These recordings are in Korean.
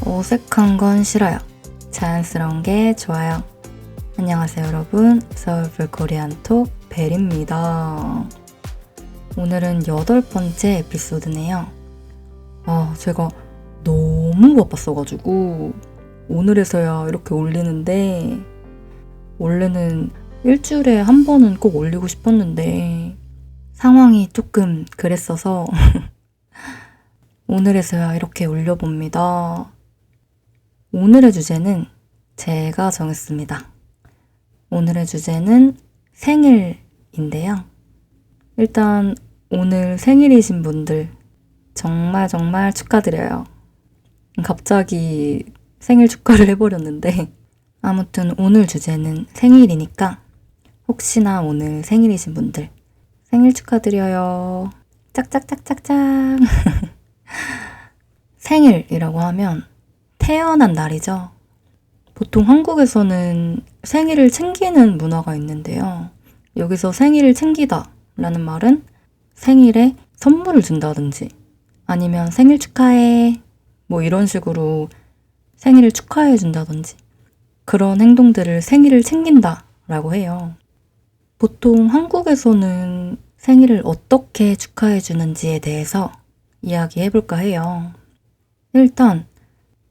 어색한 건 싫어요. 자연스러운 게 좋아요. 안녕하세요 여러분. 서울풀 코리안톡 벨입니다. 오늘은 8번째 에피소드네요. 제가 너무 바빴어가지고 오늘에서야 이렇게 올리는데, 원래는 일주일에 한 번은 꼭 올리고 싶었는데 상황이 조금 그랬어서 오늘에서야 이렇게 올려봅니다. 오늘의 주제는 제가 정했습니다. 오늘의 주제는 생일인데요. 일단 오늘 생일이신 분들 정말 축하드려요. 갑자기 생일 축하를 해버렸는데 아무튼 오늘 주제는 생일이니까 혹시나 오늘 생일이신 분들 생일 축하드려요. 짝짝짝짝짝. 생일이라고 하면 태어난 날이죠. 보통 한국에서는 생일을 챙기는 문화가 있는데요. 여기서 생일을 챙기다 라는 말은 생일에 선물을 준다든지 아니면 생일 축하해 뭐 이런 식으로 생일을 축하해 준다든지 그런 행동들을 생일을 챙긴다 라고 해요. 보통 한국에서는 생일을 어떻게 축하해 주는지에 대해서 이야기해 볼까 해요. 일단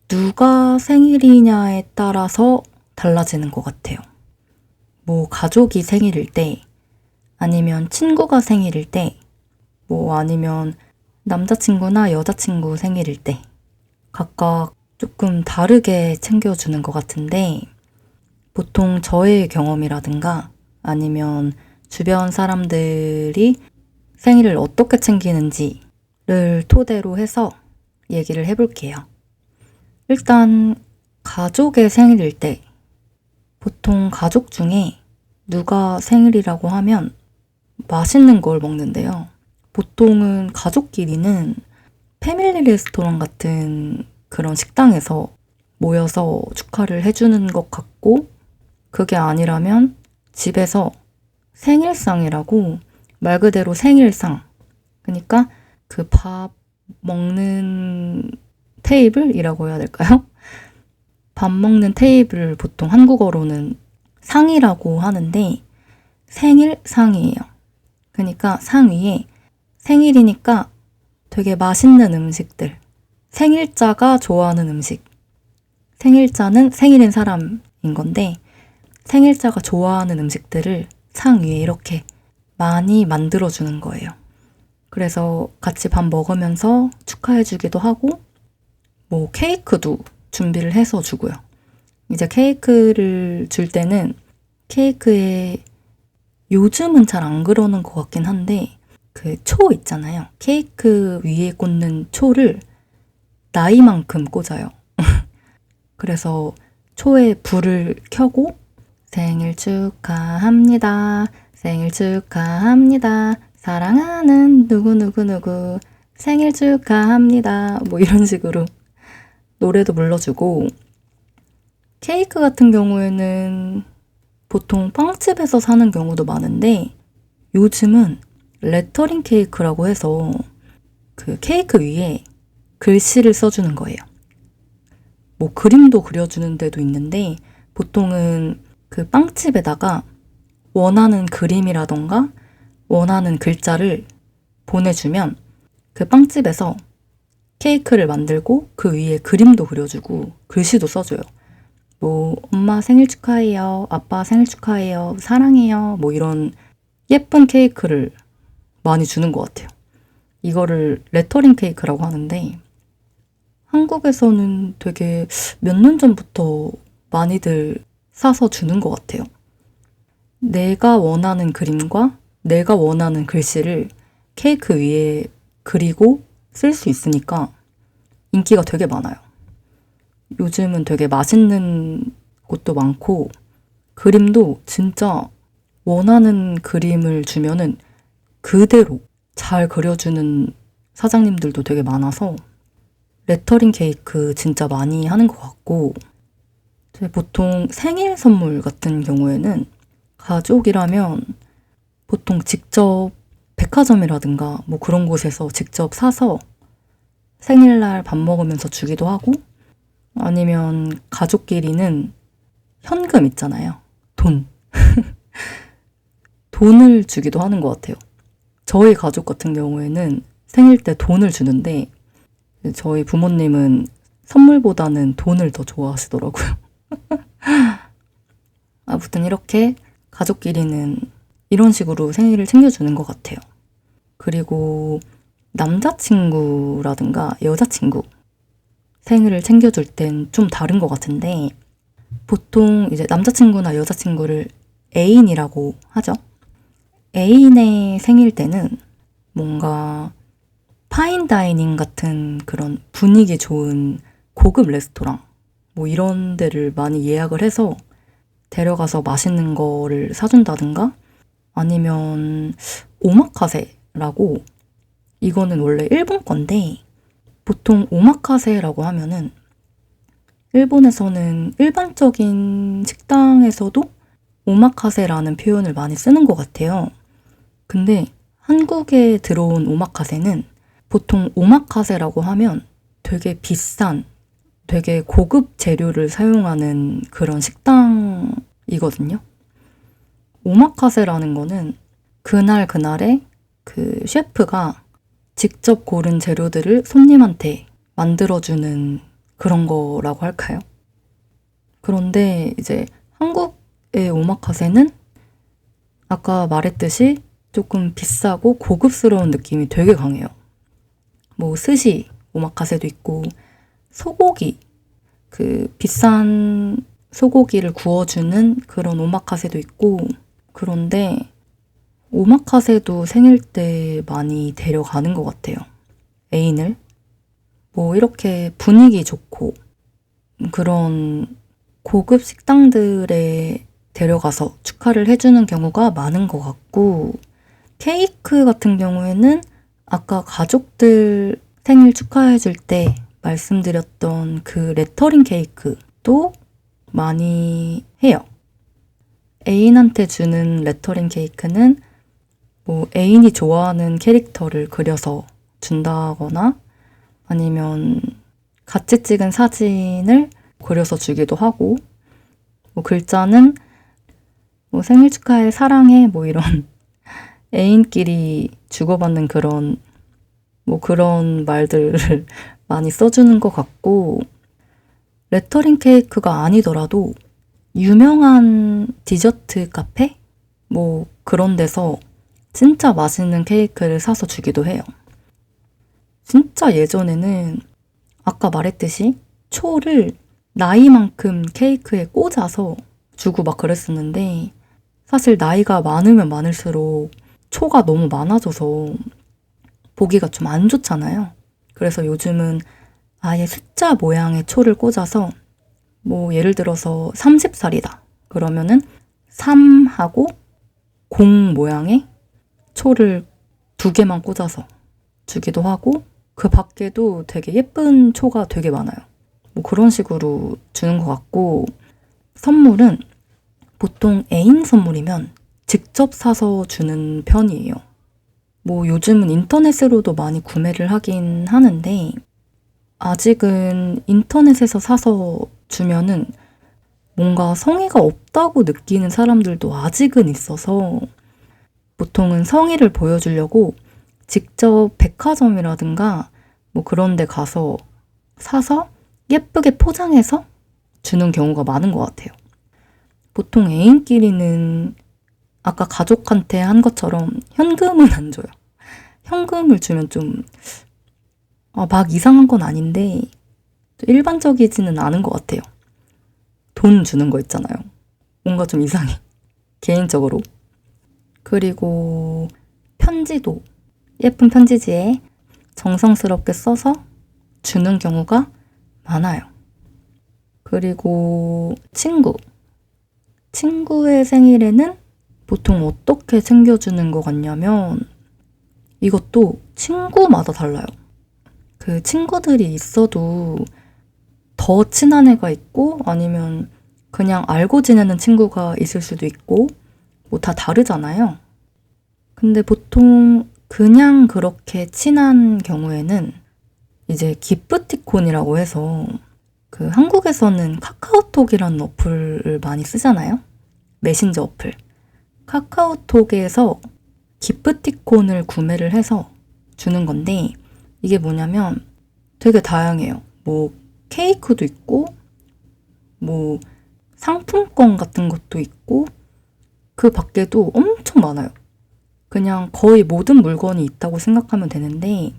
누가 생일이냐에 따라서 달라지는 것 같아요. 뭐 가족이 생일일 때, 아니면 친구가 생일일 때, 뭐 아니면 남자친구나 여자친구 생일일 때 각각 조금 다르게 챙겨주는 것 같은데, 보통 저의 경험이라든가 아니면 주변 사람들이 생일을 어떻게 챙기는지를 토대로 해서 얘기를 해볼게요. 일단 가족의 생일일 때 보통 가족 중에 누가 생일이라고 하면 맛있는 걸 먹는데요. 보통은 가족끼리는 패밀리 레스토랑 같은 그런 식당에서 모여서 축하를 해주는 것 같고, 그게 아니라면 집에서 생일상이라고, 말 그대로 생일상, 그러니까 그 밥 먹는 테이블이라고 해야 될까요? 밥 먹는 테이블을 보통 한국어로는 상이라고 하는데 생일상이에요. 그러니까 상 위에 생일이니까 되게 맛있는 음식들, 생일자가 좋아하는 음식, 생일자는 생일인 사람인 건데 생일자가 좋아하는 음식들을 상 위에 이렇게 많이 만들어주는 거예요. 그래서 같이 밥 먹으면서 축하해주기도 하고, 뭐 케이크도 준비를 해서 주고요. 이제 케이크를 줄 때는 케이크에 요즘은 잘 안 그러는 것 같긴 한데 그 초 있잖아요. 케이크 위에 꽂는 초를 나이만큼 꽂아요. 그래서 초에 불을 켜고 생일 축하합니다. 생일 축하합니다. 사랑하는 누구누구누구 생일 축하합니다. 뭐 이런 식으로 노래도 불러주고, 케이크 같은 경우에는 보통 빵집에서 사는 경우도 많은데 요즘은 레터링 케이크라고 해서 그 케이크 위에 글씨를 써주는 거예요. 뭐 그림도 그려주는 데도 있는데 보통은 그 빵집에다가 원하는 그림이라던가 원하는 글자를 보내주면 그 빵집에서 케이크를 만들고 그 위에 그림도 그려주고 글씨도 써줘요. 뭐 엄마 생일 축하해요, 아빠 생일 축하해요, 사랑해요, 뭐 이런 예쁜 케이크를 많이 주는 것 같아요. 이거를 레터링 케이크라고 하는데 한국에서는 되게 몇 년 전부터 많이들 사서 주는 것 같아요. 내가 원하는 그림과 내가 원하는 글씨를 케이크 위에 그리고 쓸 수 있으니까 인기가 되게 많아요. 요즘은 되게 맛있는 곳도 많고 그림도 진짜 원하는 그림을 주면은 그대로 잘 그려주는 사장님들도 되게 많아서 레터링 케이크 진짜 많이 하는 것 같고, 보통 생일 선물 같은 경우에는 가족이라면 보통 직접 백화점이라든가 뭐 그런 곳에서 직접 사서 생일날 밥 먹으면서 주기도 하고, 아니면 가족끼리는 현금 있잖아요. 돈. 돈을 주기도 하는 것 같아요. 저희 가족 같은 경우에는 생일 때 돈을 주는데 저희 부모님은 선물보다는 돈을 더 좋아하시더라고요. 아무튼 이렇게 가족끼리는 이런 식으로 생일을 챙겨주는 것 같아요. 그리고 남자친구라든가 여자친구 생일을 챙겨줄 땐 좀 다른 것 같은데 보통 이제 남자친구나 여자친구를 애인이라고 하죠. 애인의 생일 때는 뭔가 파인다이닝 같은 그런 분위기 좋은 고급 레스토랑 뭐 이런 데를 많이 예약을 해서 데려가서 맛있는 거를 사준다든가 아니면 오마카세라고 이거는 원래 일본 건데 보통 오마카세라고 하면은 일본에서는 일반적인 식당에서도 오마카세라는 표현을 많이 쓰는 것 같아요. 근데 한국에 들어온 오마카세는 보통 오마카세라고 하면 되게 비싼, 되게 고급 재료를 사용하는 그런 식당이거든요. 오마카세라는 거는 그날 그날에 그 셰프가 직접 고른 재료들을 손님한테 만들어주는 그런 거라고 할까요? 그런데 이제 한국의 오마카세는 아까 말했듯이 조금 비싸고 고급스러운 느낌이 되게 강해요. 뭐 스시 오마카세도 있고 소고기 그 비싼 소고기를 구워주는 그런 오마카세도 있고 그런데 오마카세도 생일 때 많이 데려가는 것 같아요. 애인을. 뭐 이렇게 분위기 좋고 그런 고급 식당들에 데려가서 축하를 해주는 경우가 많은 것 같고 케이크 같은 경우에는 아까 가족들 생일 축하해줄 때 말씀드렸던 그 레터링 케이크도 많이 해요. 애인한테 주는 레터링 케이크는 뭐 애인이 좋아하는 캐릭터를 그려서 준다거나 아니면 같이 찍은 사진을 그려서 주기도 하고 뭐 글자는 뭐 생일 축하해 사랑해 뭐 이런 애인끼리 주고받는 그런 뭐 그런 말들을 많이 써주는 것 같고 레터링 케이크가 아니더라도 유명한 디저트 카페? 뭐 그런 데서 진짜 맛있는 케이크를 사서 주기도 해요. 진짜 예전에는 아까 말했듯이 초를 나이만큼 케이크에 꽂아서 주고 막 그랬었는데 사실 나이가 많으면 많을수록 초가 너무 많아져서 보기가 좀 안 좋잖아요. 그래서 요즘은 아예 숫자 모양의 초를 꽂아서 뭐 예를 들어서 30살이다. 그러면은 3하고 0 모양의 초를 2개만 꽂아서 주기도 하고 그 밖에도 되게 예쁜 초가 되게 많아요. 뭐 그런 식으로 주는 것 같고 선물은 보통 애인 선물이면 직접 사서 주는 편이에요. 뭐 요즘은 인터넷으로도 많이 구매를 하긴 하는데 아직은 인터넷에서 사서 주면은 뭔가 성의가 없다고 느끼는 사람들도 아직은 있어서 보통은 성의를 보여주려고 직접 백화점이라든가 뭐 그런 데 가서 사서 예쁘게 포장해서 주는 경우가 많은 것 같아요. 보통 애인끼리는 아까 가족한테 한 것처럼 현금은 안 줘요. 현금을 주면 좀 막 이상한 건 아닌데 일반적이지는 않은 것 같아요. 돈 주는 거 있잖아요. 뭔가 좀 이상해. 개인적으로. 그리고 편지도 예쁜 편지지에 정성스럽게 써서 주는 경우가 많아요. 그리고 친구의 생일에는 보통 어떻게 챙겨주는 것 같냐면 이것도 친구마다 달라요. 그 친구들이 있어도 더 친한 애가 있고 아니면 그냥 알고 지내는 친구가 있을 수도 있고 뭐 다 다르잖아요. 근데 보통 그냥 그렇게 친한 경우에는 이제 기프티콘이라고 해서 한국에서는 카카오톡이라는 어플을 많이 쓰잖아요. 메신저 어플. 카카오톡에서 기프티콘을 구매를 해서 주는 건데 이게 뭐냐면 되게 다양해요. 뭐 케이크도 있고 뭐 상품권 같은 것도 있고 그 밖에도 엄청 많아요. 그냥 거의 모든 물건이 있다고 생각하면 되는데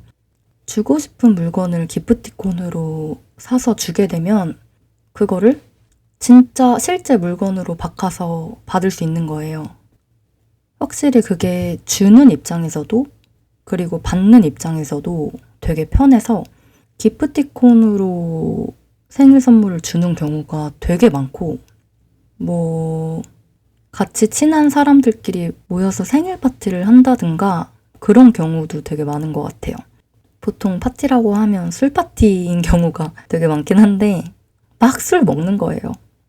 주고 싶은 물건을 기프티콘으로 사서 주게 되면 그거를 진짜 실제 물건으로 바꿔서 받을 수 있는 거예요. 확실히 그게 주는 입장에서도 그리고 받는 입장에서도 되게 편해서 기프티콘으로 생일 선물을 주는 경우가 되게 많고 뭐 같이 친한 사람들끼리 모여서 생일 파티를 한다든가 그런 경우도 되게 많은 것 같아요. 보통 파티라고 하면 술 파티인 경우가 되게 많긴 한데 막 술 먹는 거예요.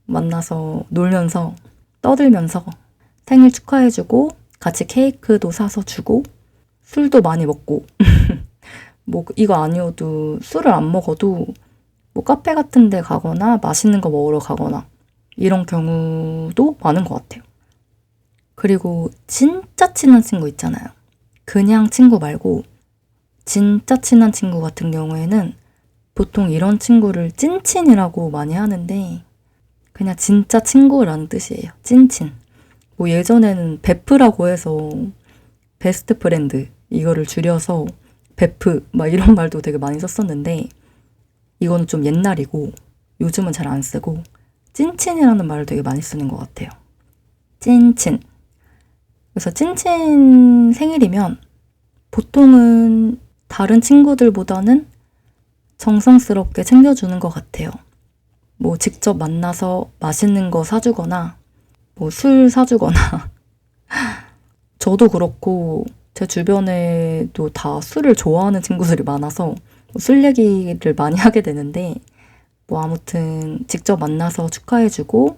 만나서 놀면서 떠들면서 생일 축하해주고 같이 케이크도 사서 주고 술도 많이 먹고 뭐 이거 아니어도 술을 안 먹어도 뭐 카페 같은 데 가거나 맛있는 거 먹으러 가거나 이런 경우도 많은 것 같아요. 그리고 진짜 친한 친구 있잖아요. 그냥 친구 말고 진짜 친한 친구 같은 경우에는 보통 이런 친구를 찐친이라고 많이 하는데 그냥 진짜 친구라는 뜻이에요. 찐친. 뭐 예전에는 베프라고 해서 베스트 프렌드 이거를 줄여서 베프 막 이런 말도 되게 많이 썼었는데 이거는 좀 옛날이고 요즘은 잘 안 쓰고 찐친이라는 말을 되게 많이 쓰는 것 같아요. 찐친. 그래서 찐친 생일이면 보통은 다른 친구들보다는 정성스럽게 챙겨주는 것 같아요. 뭐 직접 만나서 맛있는 거 사주거나 뭐 술 사주거나 저도 그렇고 제 주변에도 다 술을 좋아하는 친구들이 많아서 술 얘기를 많이 하게 되는데 뭐 아무튼 직접 만나서 축하해주고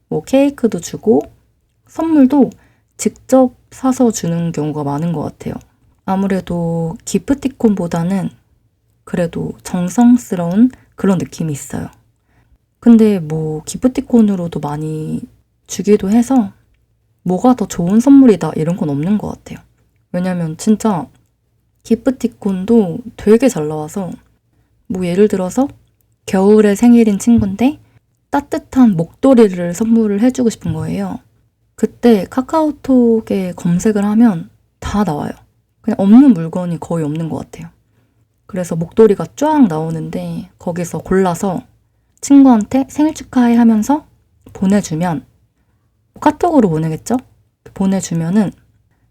뭐 케이크도 주고 선물도 직접 사서 주는 경우가 많은 것 같아요. 아무래도 기프티콘보다는 그래도 정성스러운 그런 느낌이 있어요. 근데 뭐 기프티콘으로도 많이 주기도 해서 뭐가 더 좋은 선물이다 이런 건 없는 것 같아요. 왜냐면 진짜 기프티콘도 되게 잘 나와서 뭐 예를 들어서 겨울에 생일인 친구인데 따뜻한 목도리를 선물을 해주고 싶은 거예요. 그때 카카오톡에 검색을 하면 다 나와요. 그냥 없는 물건이 거의 없는 것 같아요. 그래서 목도리가 쫙 나오는데 거기서 골라서 친구한테 생일 축하해 하면서 보내주면 카톡으로 보내겠죠? 보내주면은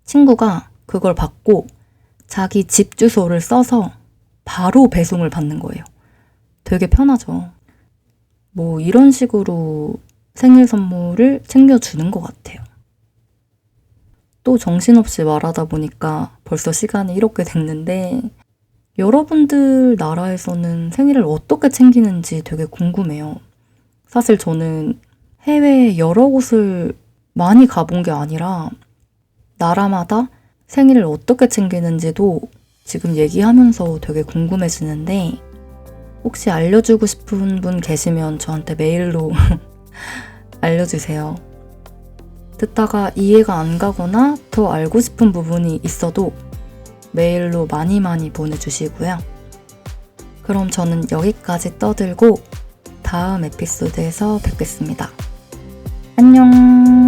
친구가 그걸 받고 자기 집 주소를 써서 바로 배송을 받는 거예요. 되게 편하죠. 뭐 이런 식으로 생일 선물을 챙겨주는 것 같아요. 또 정신없이 말하다 보니까 벌써 시간이 이렇게 됐는데 여러분들 나라에서는 생일을 어떻게 챙기는지 되게 궁금해요. 사실 저는 해외 여러 곳을 많이 가본 게 아니라 나라마다 생일을 어떻게 챙기는지도 지금 얘기하면서 되게 궁금해지는데 혹시 알려주고 싶은 분 계시면 저한테 메일로 알려주세요. 듣다가 이해가 안 가거나 더 알고 싶은 부분이 있어도 메일로 많이 보내주시고요. 그럼 저는 여기까지 떠들고 다음 에피소드에서 뵙겠습니다. 안녕!